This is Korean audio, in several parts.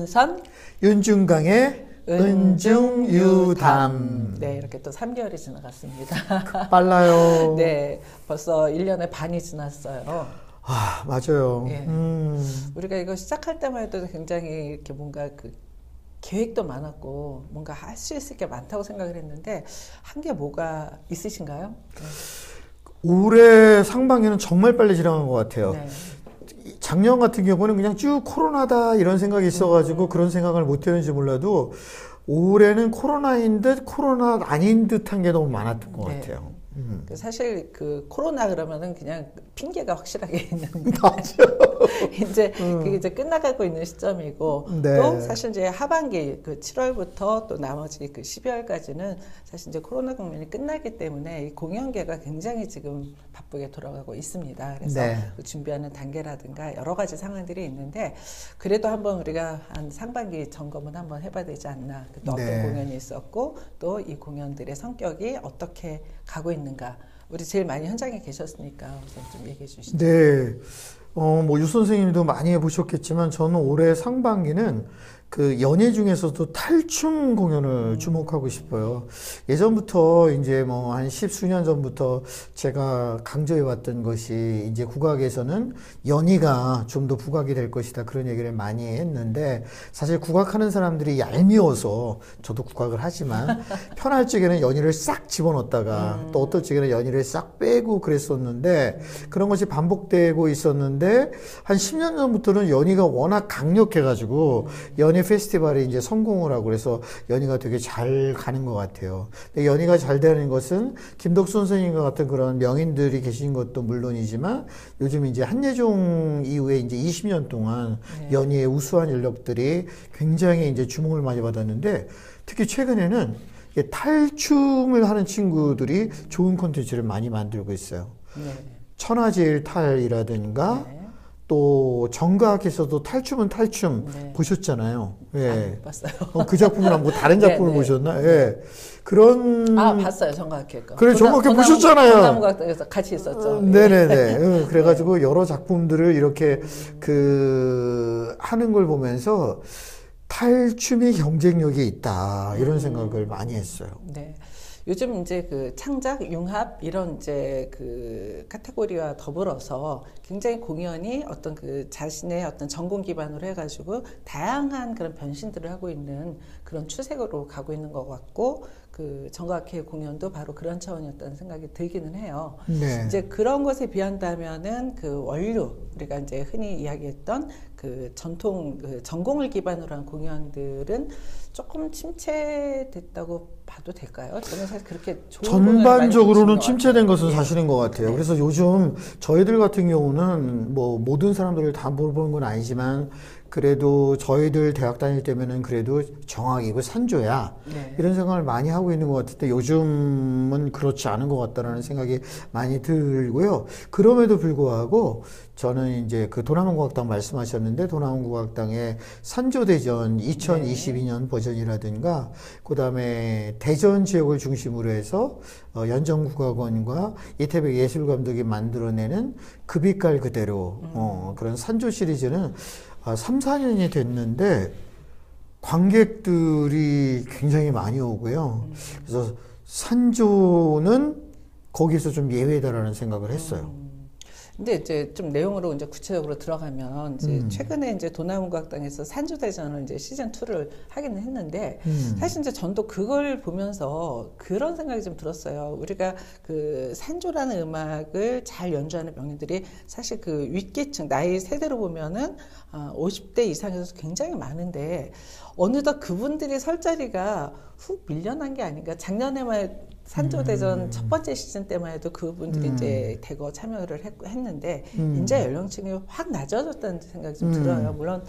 김유선, 윤중강의 은중유담. 네, 이렇게 또 3개월이 지나갔습니다. 빨라요. 네, 벌써 1년의 반이 지났어요. 아, 맞아요. 예. 우리가 이거 시작할 때만 해도 굉장히 이렇게 뭔가 그 계획도 많았고 뭔가 할 수 있을 게 많다고 생각을 했는데 한 게 뭐가 있으신가요? 네. 올해 상반기는 정말 빨리 지나간 것 같아요. 네. 작년 같은 경우는 그냥 쭉 코로나다 이런 생각이 있어가지고 그런 생각을 못했는지 몰라도 올해는 코로나인 듯 코로나 아닌 듯한 게 너무 많았던 것 네. 같아요. 사실 그 코로나 그러면은 그냥 핑계가 확실하게 있는데 맞아요. 이제 그게 이제 끝나가고 있는 시점이고 네. 또 사실 이제 하반기 그 7월부터 또 나머지 그 12월까지는 사실 이제 코로나 국면이 끝나기 때문에 이 공연계가 굉장히 지금 바쁘게 돌아가고 있습니다. 그래서 네. 그 준비하는 단계라든가 여러 가지 상황들이 있는데 그래도 한번 우리가 한 상반기 점검은 한번 해봐야 되지 않나. 또 어떤 네. 공연이 있었고 또 이 공연들의 성격이 어떻게 가고 있는가. 우리 제일 많이 현장에 계셨으니까 우선 좀 얘기해 주시죠. 네. 뭐, 유 선생님도 많이 해보셨겠지만, 저는 올해 상반기는 그 연예 중에서도 탈춤 공연을 주목하고 싶어요. 예전부터 이제 뭐 한 10수년 전부터 제가 강조해왔던 것이 이제 국악에서는 연희가 좀 더 부각이 될 것이다. 그런 얘기를 많이 했는데 사실 국악하는 사람들이 얄미워서 저도 국악을 하지만 편할 적에는 연희를 싹 집어넣었다가 또 어떨 적에는 연희를 싹 빼고 그랬었는데 그런 것이 반복되고 있었는데 한 10년 전부터는 연희가 워낙 강력해가지고 연희 페스티벌이 이제 성공을 하고 그래서 연희가 되게 잘 가는 것 같아요. 근데 연희가 잘 되는 것은 김덕수 선생님과 같은 그런 명인들이 계신 것도 물론이지만 요즘 이제 한예종 이후에 이제 20년 동안 네. 연희의 우수한 인력들이 굉장히 이제 주목을 많이 받았는데 특히 최근에는 탈춤을 하는 친구들이 좋은 콘텐츠를 많이 만들고 있어요. 네. 천하제일 탈이라든가 네. 또 정각에서도 탈춤은 탈춤 네. 보셨잖아요. 예. 아니, 못 봤어요. 그 작품이랑 뭐 다른 작품을 네, 네. 보셨나? 예. 그런. 봤어요. 정각회 거. 그래, 정각회 보셨잖아요. 도남국악당에서 같이 있었죠. 네네네. 그래가지고 여러 작품들을 이렇게 하는 걸 보면서 탈춤이 경쟁력이 있다. 이런 생각을 많이 했어요. 네. 요즘 이제 그 창작, 융합 이런 이제 그 카테고리와 더불어서 굉장히 공연이 어떤 그 자신의 어떤 전공 기반으로 해가지고 다양한 그런 변신들을 하고 있는 그런 추세로 가고 있는 것 같고 그 정각회 공연도 바로 그런 차원이었다는 생각이 들기는 해요. 네. 이제 그런 것에 비한다면은 그 원류 우리가 이제 흔히 이야기했던 그 전통 그 전공을 기반으로 한 공연들은 조금 침체됐다고 봐도 될까요? 저는 사실 그렇게 좋은 전반적으로는 침체된 것은 예. 사실인 것 같아요. 네. 그래서 요즘 저희들 같은 경우는 뭐 모든 사람들을 다 물어보는 건 아니지만 그래도 저희들 대학 다닐 때면은 그래도 정학이고 산조야. 네. 이런 생각을 많이 하고 있는 것 같은데 요즘은 그렇지 않은 것 같다라는 생각이 많이 들고요. 그럼에도 불구하고 저는 이제 그 도남원국악당 말씀하셨는데 도남원국악당의 산조대전 2022년 버전이라든가 그다음에 대전 지역을 중심으로 해서 연정국악원과 이태백 예술감독이 만들어내는 그 빛깔 그대로 그런 산조 시리즈는 3, 4년이 됐는데 관객들이 굉장히 많이 오고요. 그래서 산조는 거기서 좀 예외다라는 생각을 했어요. 근데 이제 좀 내용으로 이제 구체적으로 들어가면 이제 최근에 이제 도남국악당에서 산조대전을 이제 시즌 2를 하기는 했는데 사실 이제 전도 그걸 보면서 그런 생각이 좀 들었어요. 우리가 그 산조라는 음악을 잘 연주하는 명인들이 사실 그 윗계층 나이 세대로 보면은 50대 이상에서 굉장히 많은데 어느덧 그분들이 설 자리가 훅 밀려난 게 아닌가. 작년에만 산조대전 첫 번째 시즌 때만 해도 그분들이 이제 대거 참여를 했는데 이제 연령층이 확 낮아졌다는 생각이 좀 들어요. 물론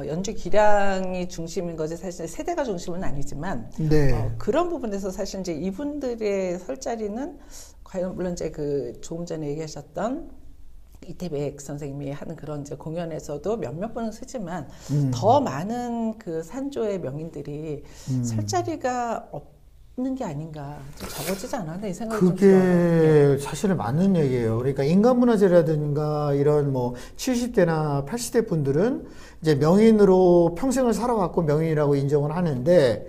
연주 기량이 중심인 거지 사실 세대가 중심은 아니지만 네. 그런 부분에서 사실 이제 이분들의 설 자리는 과연 물론 이제 그 조금 전에 얘기하셨던 이태백 선생님이 하는 그런 이제 공연에서도 몇몇 번은 쓰지만 더 많은 그 산조의 명인들이 설 자리가 있는 게 아닌가, 좀 적어지지 않았나 이 생각이 좀 들어요. 그게 사실은 맞는 얘기예요. 그러니까 인간문화재라든가 이런 뭐 70대나 80대 분들은 이제 명인으로 평생을 살아왔고 명인이라고 인정을 하는데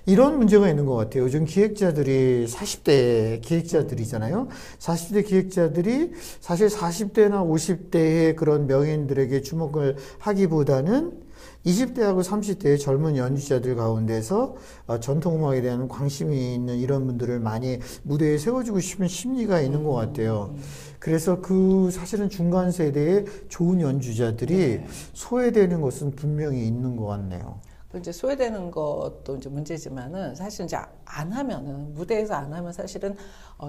이런 문제가 있는 것 같아요. 요즘 기획자들이 40대 기획자들이잖아요. 40대 기획자들이 사실 40대나 50대의 그런 명인들에게 주목을 하기보다는 20대하고 30대의 젊은 연주자들 가운데서 전통음악에 대한 관심이 있는 이런 분들을 많이 무대에 세워주고 싶은 심리가 있는 것 같아요. 그래서 그 사실은 중간 세대의 좋은 연주자들이 소외되는 것은 분명히 있는 것 같네요. 이제 소외되는 것도 이제 문제지만은 사실 이제 안 하면은 무대에서 안 하면 사실은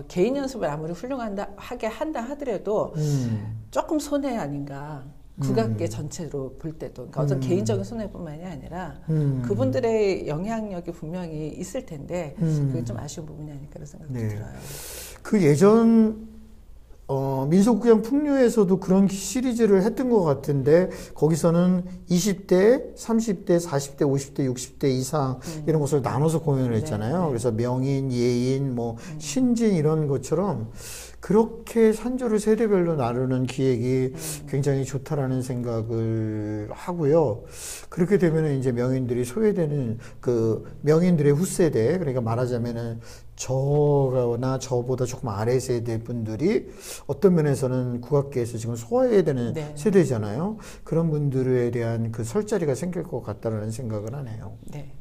개인 연습을 아무리 하게 한다 하더라도 조금 손해 아닌가. 국악계 전체로 볼 때도 그러니까 어떤 개인적인 손해뿐만이 아니라 그분들의 영향력이 분명히 있을 텐데 그게 좀 아쉬운 부분이 아닐까라는 생각이 들어요. 그 예전 민속구경 풍류에서도 그런 시리즈를 했던 것 같은데 거기서는 20대, 30대, 40대, 50대, 60대 이상 이런 것을 나눠서 공연을 했잖아요. 그래서 명인, 예인, 뭐 신진 이런 것처럼 그렇게 산조를 세대별로 나누는 기획이 굉장히 좋다라는 생각을 하고요. 그렇게 되면 이제 명인들이 소외되는 그 명인들의 후세대, 그러니까 말하자면은 저나 저보다 조금 아래 세대 분들이 어떤 면에서는 국악계에서 지금 소화해야 되는 세대잖아요. 그런 분들에 대한 그 설 자리가 생길 것 같다라는 생각을 하네요. 네.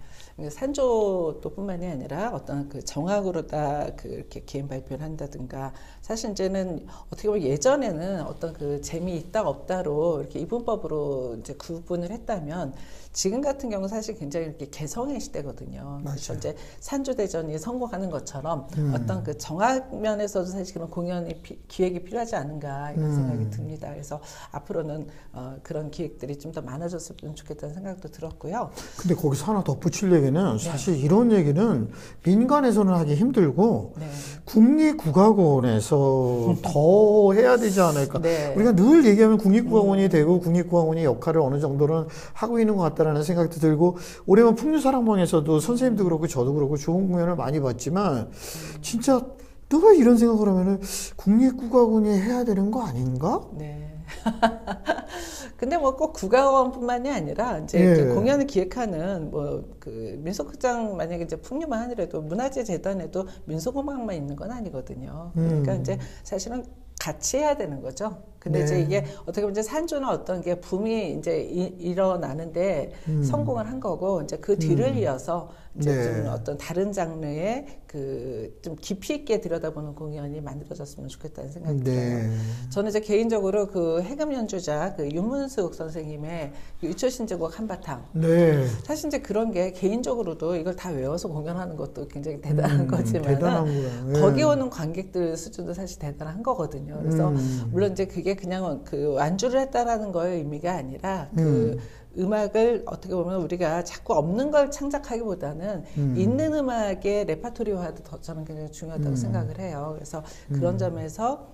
산조도 뿐만이 아니라 어떤 그 정악으로 다 이렇게 개인 발표를 한다든가 사실 이제는 어떻게 보면 예전에는 어떤 그 재미있다 없다로 이렇게 이분법으로 이제 구분을 했다면 지금 같은 경우 사실 굉장히 이렇게 개성의 시대거든요. 그래서 이제 산조대전이 성공하는 것처럼 어떤 그 정악 면에서도 사실 그런 공연이 기획이 필요하지 않은가 이런 생각이 듭니다. 그래서 앞으로는 그런 기획들이 좀 더 많아졌으면 좋겠다는 생각도 들었고요. 근데 거기서 하나 덧붙일 얘기는 사실 이런 얘기는 민간에서는 하기 힘들고 국립국악원에서 더 해야 되지 않을까. 우리가 늘 얘기하면 국립국악원이 되고 국립국악원이 역할을 어느 정도는 하고 있는 것 같다라는 생각도 들고 올해만 풍류사랑방에서도 선생님도 그렇고 저도 그렇고 좋은 공연을 많이 봤지만 진짜 누가 이런 생각을 하면은 국립국악원이 해야 되는 거 아닌가? 네. 근데 뭐 꼭 국악원뿐만이 아니라 이제 공연을 기획하는 뭐 그 민속극장 만약에 이제 풍류만 하더라도 문화재 재단에도 민속음악만 있는 건 아니거든요. 그러니까 이제 사실은 같이 해야 되는 거죠. 근데 이제 이게 어떻게 보면 이제 산조나 어떤 게 붐이 이제 일어나는데 성공을 한 거고 이제 그 뒤를 이어서 이제 좀 어떤 다른 장르의 그 좀 깊이 있게 들여다보는 공연이 만들어졌으면 좋겠다는 생각이 들어요. 저는 이제 개인적으로 그 해금 연주자 그 윤문숙 선생님의 유초신제곡 한바탕. 사실 이제 그런 게 개인적으로도 이걸 다 외워서 공연하는 것도 굉장히 대단한 거지만 거기 오는 관객들 수준도 사실 대단한 거거든요. 그래서 물론 이제 그게 그냥 그 완주를 했다라는 거의 의미가 아니라 그 음악을 어떻게 보면 우리가 자꾸 없는 걸 창작하기보다는 있는 음악의 레파토리화도 더 저는 굉장히 중요하다고 생각을 해요. 그래서 그런 점에서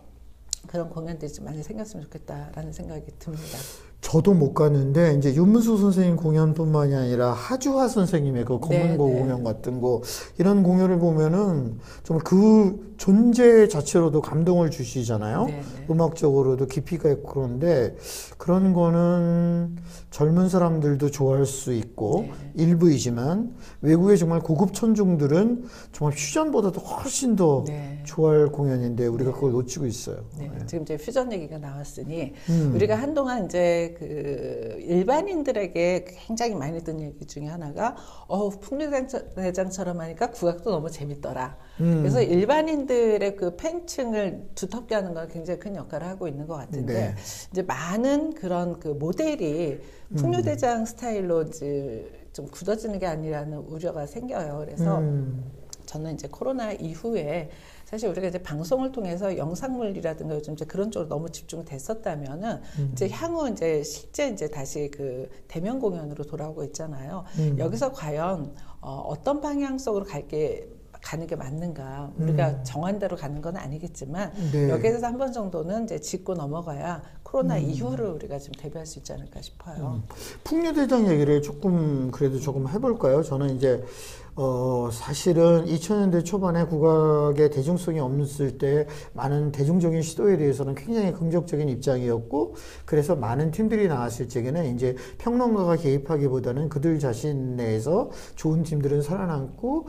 그런 공연들이 좀 많이 생겼으면 좋겠다라는 생각이 듭니다. 저도 못 갔는데 이제 윤문수 선생님 공연뿐만이 아니라 하주화 선생님의 그 검은고 공연 같은 거 이런 공연을 보면은 정말 그 존재 자체로도 감동을 주시잖아요. 음악적으로도 깊이가 있고 그런데 그런 거는 젊은 사람들도 좋아할 수 있고 일부이지만 외국의 정말 고급 천중들은 정말 퓨전보다도 훨씬 더 좋아할 공연인데 우리가 그걸 놓치고 있어요. 지금 이제 퓨전 얘기가 나왔으니 우리가 한동안 이제 그 일반인들에게 굉장히 많이 듣는 얘기 중에 하나가 풍류대장처럼 하니까 국악도 너무 재밌더라. 그래서 일반인들의 그 팬층을 두텁게 하는 건 굉장히 큰 역할을 하고 있는 것 같은데 이제 많은 그런 그 모델이 풍류대장 스타일로 이제 좀 굳어지는 게 아니라는 우려가 생겨요. 그래서 저는 이제 코로나 이후에 사실 우리가 이제 방송을 통해서 영상물이라든가 요즘 이제 그런 쪽으로 너무 집중됐었다면은 이제 향후 이제 실제 이제 다시 그 대면 공연으로 돌아오고 있잖아요. 여기서 과연 어떤 방향 속으로 가는 게 맞는가. 우리가 정한 대로 가는 건 아니겠지만 여기에 대해서 한 번 정도는 이제 짚고 넘어가야 코로나 이후를 우리가 좀 대비할 수 있지 않을까 싶어요. 풍류대장 얘기를 조금 그래도 조금 해볼까요? 저는 이제 사실은 2000년대 초반에 국악의 대중성이 없을 때 많은 대중적인 시도에 대해서는 굉장히 긍정적인 입장이었고, 그래서 많은 팀들이 나왔을 적에는 이제 평론가가 개입하기보다는 그들 자신 내에서 좋은 팀들은 살아남고,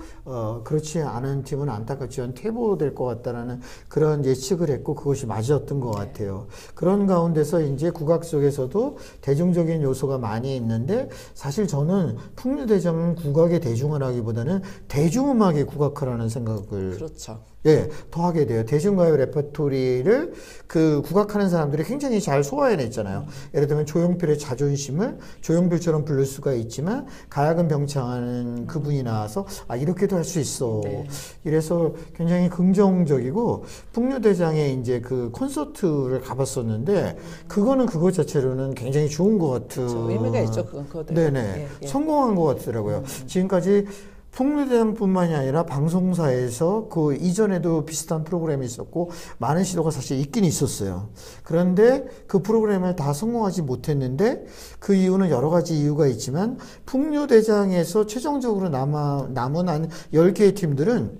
그렇지 않은 팀은 안타깝지만 퇴보될 것 같다라는 그런 예측을 했고, 그것이 맞았던 것 같아요. 그런 가운데서 이제 국악 속에서도 대중적인 요소가 많이 있는데, 사실 저는 풍류대장은 국악의 대중화라기보다는 대중음악의 국악화라는 생각을 그렇죠. 예, 더 하게 돼요. 대중가요 레퍼토리를 그 국악하는 사람들이 굉장히 잘 소화해냈잖아요. 예를 들면 조용필의 자존심을 조용필처럼 부를 수가 있지만 가야금 병창하는 그분이 나와서 이렇게도 할 수 있어. 네. 이래서 굉장히 긍정적이고, 풍류대장에 이제 그 콘서트를 가봤었는데 그거는 그거 자체로는 굉장히 좋은 것 같은. 그렇죠. 의미가 있죠. 그거대로. 네네. 예, 예. 성공한 것 같더라고요. 지금까지 풍류대장뿐만이 아니라 방송사에서 그 이전에도 비슷한 프로그램이 있었고 많은 시도가 사실 있긴 있었어요. 그런데 그 프로그램을 다 성공하지 못했는데 그 이유는 여러 가지 이유가 있지만 풍류대장에서 최종적으로 남은 한 10개의 팀들은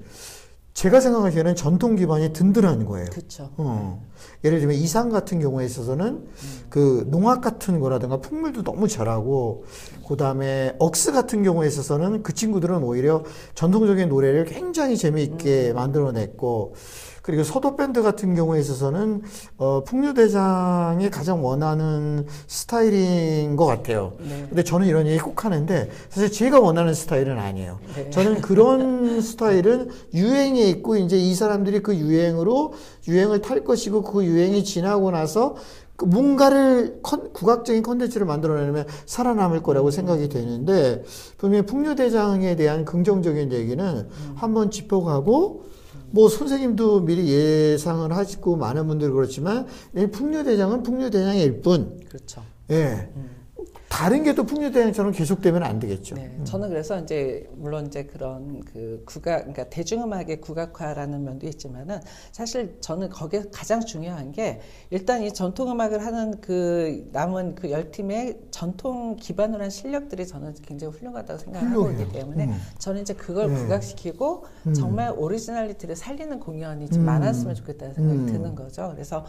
제가 생각하기에는 전통 기반이 든든한 거예요. 그렇죠. 예를 들면 이상 같은 경우에 있어서는 그 농악 같은 거라든가 풍물도 너무 잘하고, 그 다음에 억스 같은 경우에 있어서는 그 친구들은 오히려 전통적인 노래를 굉장히 재미있게 만들어냈고, 그리고 서도 밴드 같은 경우에 있어서는 풍류대장이 가장 원하는 스타일인 것 같아요. 네. 근데 저는 이런 얘기 꼭 하는데 사실 제가 원하는 스타일은 아니에요. 네. 저는 그런 스타일은 유행에 있고 이제 이 사람들이 그 유행을 탈 것이고 그 유행이 지나고 나서 뭔가를 국악적인 콘텐츠를 만들어내면 살아남을 거라고 생각이 되는데, 분명히 풍류대장에 대한 긍정적인 얘기는 한번 짚어가고, 뭐 선생님도 미리 예상을 하시고 많은 분들이 그렇지만 풍류대장은 풍류대장일 뿐. 그렇죠. 예. 다른 게 또 풍류대장처럼 계속되면 안 되겠죠. 네, 저는 그래서 이제 물론 이제 그런 그 그러니까 대중음악의 국악화라는 면도 있지만은 사실 저는 거기에 가장 중요한 게 일단 이 전통음악을 하는 그 남은 그 10팀의 전통 기반으로 한 실력들이 저는 굉장히 훌륭하다고 생각하고 있기 때문에 저는 이제 그걸 부각시키고 정말 오리지널리티를 살리는 공연이 좀 많았으면 좋겠다는 생각이 드는 거죠. 그래서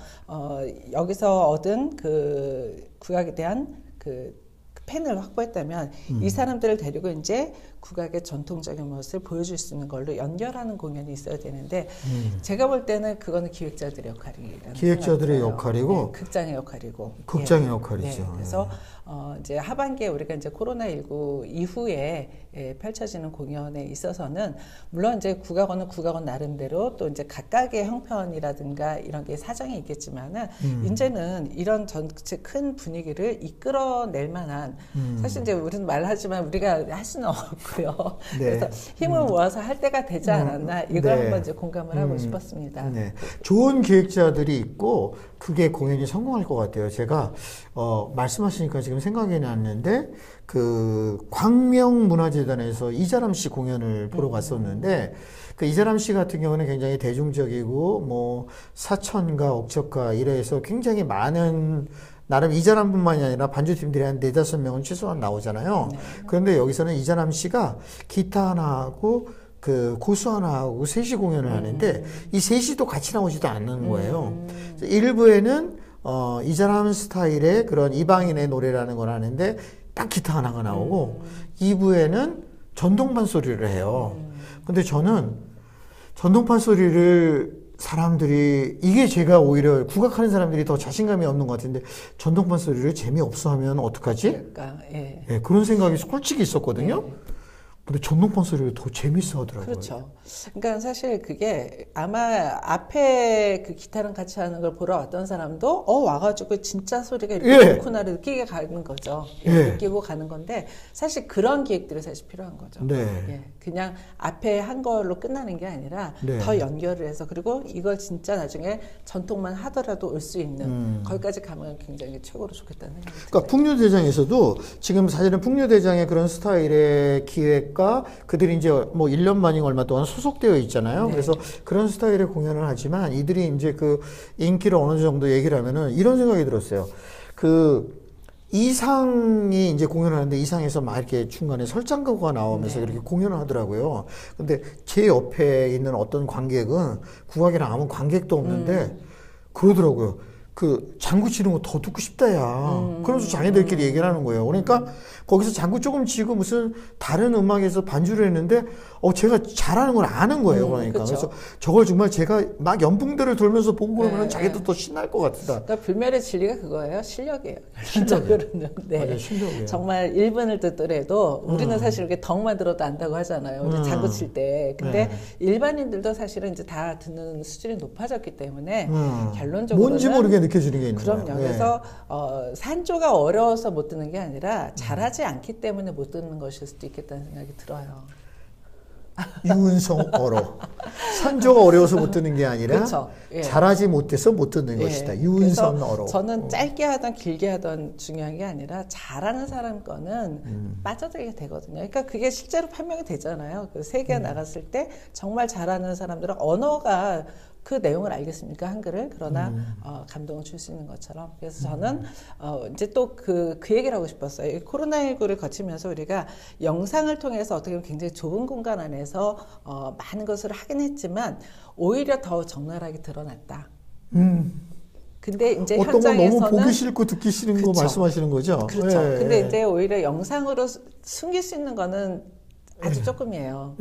여기서 얻은 그 국악에 대한 그 팬을 확보했다면 이 사람들을 데리고 이제 국악의 전통적인 모습을 보여줄 수 있는 걸로 연결하는 공연이 있어야 되는데 제가 볼 때는 그거는 기획자들의 역할이라는 기획자들의 역할이고 네, 극장의 역할이고 극장의 예. 역할이죠. 네, 그래서 이제 하반기에 우리가 이제 코로나19 이후에 펼쳐지는 공연에 있어서는 물론 이제 국악원은 국악원 나름대로 또 이제 각각의 형편이라든가 이런 게 사정이 있겠지만은 이제는 이런 전체 큰 분위기를 이끌어낼 만한 사실 이제 우리는 말하지만 우리가 할 수는 없고요. 네. 그래서 힘을 모아서 할 때가 되지 않았나 이걸 네. 한번 이제 공감을 하고 싶었습니다. 네. 좋은 기획자들이 있고 그게 공연이 성공할 것 같아요. 제가 말씀하시니까 지금 생각이 났는데 그 광명문화재단에서 이자람 씨 공연을 보러 갔었는데 그 이자람 씨 같은 경우는 굉장히 대중적이고 뭐 사천가, 억척가 이래서 굉장히 많은 나름 이자람뿐만이 아니라 반주팀들이 한 4-5명은 최소한 나오잖아요. 네. 그런데 여기서는 이자람 씨가 기타 하나 하고 그 고수 하나 하고 셋이 공연을 하는데 이 셋이도 같이 나오지도 않는 거예요. 일부에는 이자람 스타일의 그런 이방인의 노래라는 걸 하는데 딱 기타 하나가 나오고 2부에는 전동반 소리를 해요. 근데 저는 전동반 소리를 사람들이 이게 제가 오히려 국악하는 사람들이 더 자신감이 없는 것 같은데 전동반 소리를 재미없어 하면 어떡하지? 그러니까, 예. 예, 그런 생각이 솔직히 있었거든요. 근데 전동반 소리가 더 재밌어 하더라고요. 그렇죠. 그러니까 사실 그게 아마 앞에 그 기타랑 같이 하는 걸 보러 왔던 사람도 와가지고 진짜 소리가 이렇게 좋구나를 느끼게 가는 거죠. 느끼고 가는 건데 사실 그런 기획들이 사실 필요한 거죠. 네. 예, 그냥 앞에 한 걸로 끝나는 게 아니라 네. 더 연결을 해서 그리고 이걸 진짜 나중에 전통만 하더라도 올 수 있는 거기까지 가면 굉장히 최고로 좋겠다는 생각이 듭니다. 그러니까 풍류대장에서도 지금 사실은 풍류대장의 그런 스타일의 기획과 그들이 이제 뭐 1년 만인가 얼마 동안 소속되어 있잖아요. 네. 그래서 그런 스타일의 공연을 하지만 이들이 이제 그 인기를 어느 정도 얘기를 하면은 이런 생각이 들었어요. 그 이상이 이제 공연을 하는데 이상에서 막 이렇게 중간에 설장구가 나오면서 네. 이렇게 공연을 하더라고요. 근데 제 옆에 있는 어떤 관객은 국악이랑 아무 관객도 없는데 그러더라고요. 그 장구 치는 거 더 듣고 싶다, 야. 그러면서 자기들끼리 얘기를 하는 거예요. 그러니까 거기서 장구 조금 치고 무슨 다른 음악에서 반주를 했는데, 제가 잘하는 걸 아는 거예요. 그러니까. 그쵸. 그래서 저걸 정말 제가 막 연풍대를 돌면서 보고 그러면 네, 자기도 더 신날 것 같다. 그러니까 불멸의 진리가 그거예요. 실력이에요. 결론적으로는. 네. 맞아요, 실력이에요. 정말 1분을 듣더라도 우리는 사실 이렇게 덕만 들어도 안다고 하잖아요. 우리 장구 칠 때. 근데 일반인들도 사실은 이제 다 듣는 수준이 높아졌기 때문에 결론적으로는 뭔지 모르게 느껴지는 게 있는 그럼요. 거예요. 그래서 산조가 어려워서 못 듣는 게 아니라 잘하지 않기 때문에 못 듣는 것일 수도 있겠다는 생각이 들어요. 유은성 어로. 산조가 어려워서 못 듣는 게 아니라 그렇죠. 예. 잘하지 못해서 못 듣는 것이다. 유은성 그래서 어로. 저는 짧게 하던 길게 하던 중요한 게 아니라 잘하는 사람 거는 빠져들게 되거든요. 그러니까 그게 실제로 판명이 되잖아요. 그 세계에 나갔을 때 정말 잘하는 사람들은 언어가 그 내용을 알겠습니까? 한글을. 그러나, 감동을 줄 수 있는 것처럼. 그래서 저는, 이제 또 그 얘기를 하고 싶었어요. 코로나19를 거치면서 우리가 영상을 통해서 어떻게 보면 굉장히 좁은 공간 안에서, 많은 것을 하긴 했지만, 오히려 더 적나라하게 드러났다. 근데 이제 어떤 건 현장에서는. 너무 보기 싫고 듣기 싫은 그쵸. 거 말씀하시는 거죠? 그렇죠. 예. 근데 이제 오히려 영상으로 숨길 수 있는 거는 아주 조금이에요.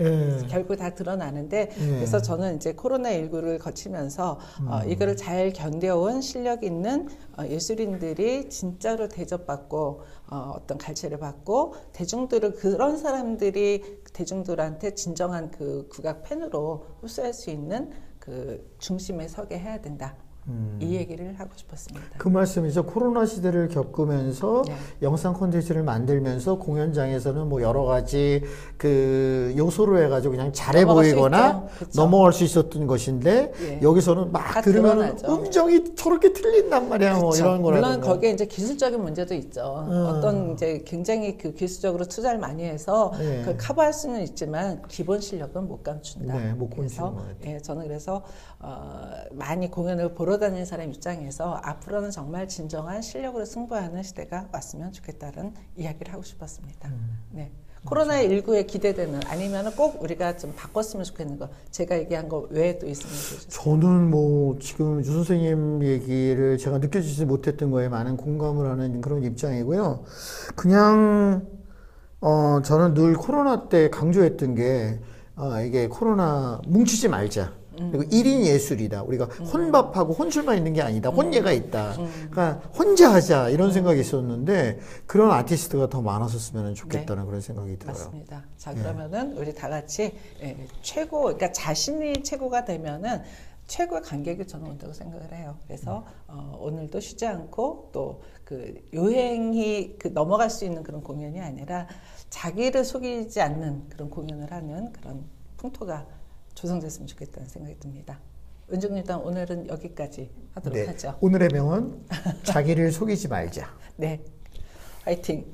결국 다 드러나는데 그래서 저는 이제 코로나19를 거치면서 이거를 잘 견뎌온 실력 있는 예술인들이 진짜로 대접받고 어떤 갈채를 받고 대중들을 그런 사람들이 대중들한테 진정한 그 국악 팬으로 흡수할 수 있는 그 중심에 서게 해야 된다. 이 얘기를 하고 싶었습니다. 그 말씀이죠. 코로나 시대를 겪으면서 네. 영상 콘텐츠를 만들면서 공연장에서는 뭐 여러 가지 그 요소로 해가지고 그냥 잘해 넘어갈 수 보이거나 있죠. 그쵸. 넘어갈 수 있었던 것인데 예. 여기서는 막 다 들으면 드러나죠. 음정이 저렇게 틀린단 말이야. 뭐 그쵸. 이런 거라든가. 물론 거기에 이제 기술적인 문제도 있죠. 어떤 이제 굉장히 그 기술적으로 투자를 많이 해서 네. 그걸 커버할 수는 있지만 기본 실력은 못 감춘다. 네, 못 그래서 감추는 것 같아요. 저는 그래서 많이 공연을 보러 다니는 사람 입장에서 앞으로는 정말 진정한 실력으로 승부하는 시대가 왔으면 좋겠다는 이야기를 하고 싶었습니다. 네. 코로나19에 기대되는 아니면 꼭 우리가 좀 바꿨으면 좋겠는 거 제가 얘기한 거 외에 또 있으면 해주세요. 저는 뭐 지금 유 선생님 얘기를 제가 느껴지지 못했던 거에 많은 공감을 하는 그런 입장이고요. 그냥 저는 늘 코로나 때 강조했던 게 이게 코로나 뭉치지 말자. 그리고 1인 예술이다. 우리가 혼밥하고 혼술만 있는 게 아니다. 혼예가 있다. 그러니까 혼자 하자 이런 생각이 있었는데 그런 아티스트가 더 많았었으면 좋겠다는 그런 생각이 들어요. 맞습니다. 자, 그러면은 우리 다 같이 최고, 그러니까 자신이 최고가 되면은 최고의 관객이 저는 온다고 생각을 해요. 그래서 오늘도 쉬지 않고 또 그 요행이 그 넘어갈 수 있는 그런 공연이 아니라 자기를 속이지 않는 그런 공연을 하는 그런 풍토가 조성됐으면 좋겠다는 생각이 듭니다. 은중일단 오늘은 여기까지 하도록 하죠. 오늘의 명언 자기를 속이지 말자. 네, 화이팅!